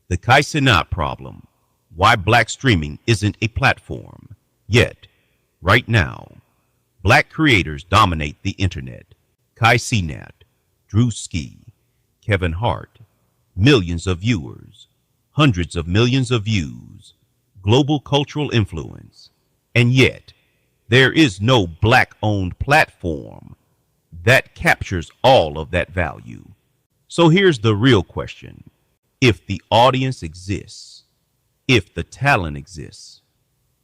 The Kai Cenat problem, why black streaming isn't a platform. Yet, right now, black creators dominate the internet. Kai Cenat, Druski, Hart, millions of viewers, hundreds of millions of views, global cultural influence. And yet, there is no black-owned platform that captures all of that value. So here's the real question. If the audience exists, if the talent exists,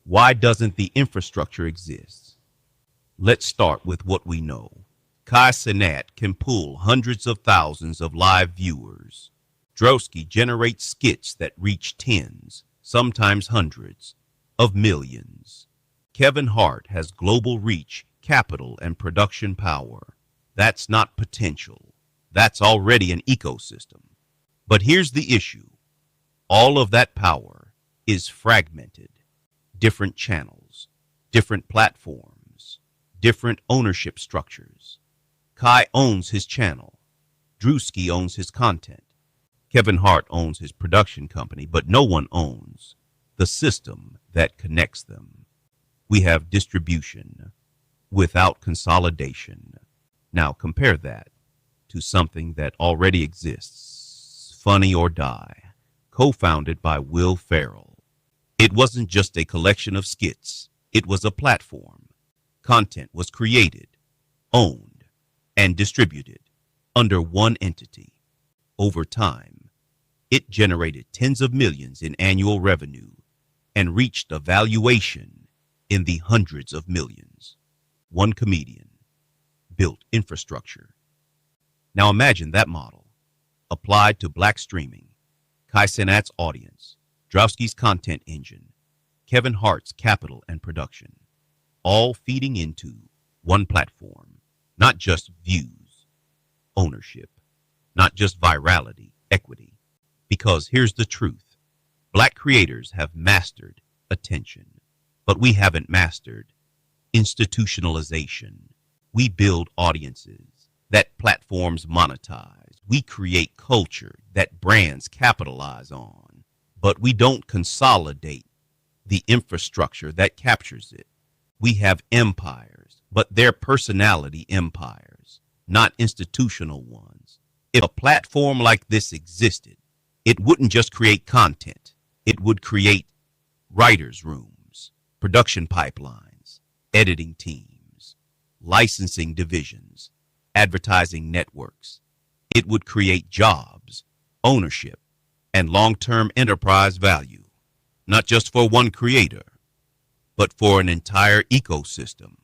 why doesn't the infrastructure exist? Let's start with what we know. Kai Cenat can pull hundreds of thousands of live viewers. Druski generates skits that reach tens, sometimes hundreds, of millions. Hart has global reach, capital, and production power. That's not potential. That's already an ecosystem. But here's the issue. All of that power is fragmented. Different channels, different platforms, different ownership structures. Kai owns his channel. Druski owns his content. Hart owns his production company, but no one owns the system that connects them. We have distribution without consolidation. Now compare that to something that already exists, Funny or Die, co-founded by Will Ferrell. It wasn't just a collection of skits. It was a platform. Content was created, owned, and distributed under one entity. Over time, it generated tens of millions in annual revenue and reached a valuation in the hundreds of millions. One comedian built infrastructure. Now imagine that model applied to black streaming, Kai Cenat's audience, Druski's content engine, Hart's capital and production, all feeding into one platform, not just views, ownership, not just virality, equity. Because here's the truth. Black creators have mastered attention, but we haven't mastered institutionalization. We build audiences that platforms monetize. We create culture that brands capitalize on, but we don't consolidate the infrastructure that captures it. We have empires, but they're personality empires, not institutional ones. If a platform like this existed, it wouldn't just create content. It would create writers' rooms, production pipelines, editing teams, licensing divisions, advertising networks. It would create jobs, ownership, and long-term enterprise value, not just for one creator, but for an entire ecosystem.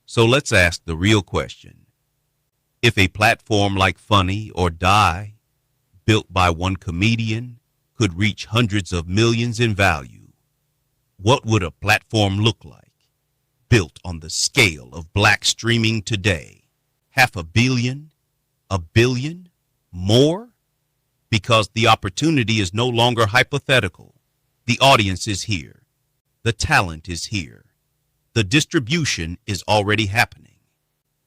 So let's ask the real question. If a platform like Funny or Die, built by one comedian, could reach hundreds of millions in value, what would a platform look like, built on the scale of black streaming today? 500 million? A billion? More? Because the opportunity is no longer hypothetical. The audience is here. The talent is here. The distribution is already happening.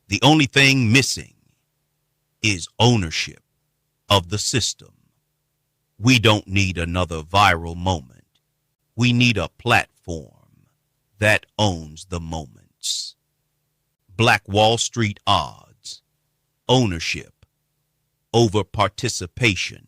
The only thing missing is ownership of the system. We don't need another viral moment. We need a platform that owns the moments. Black Wall Street odds. Ownership over participation.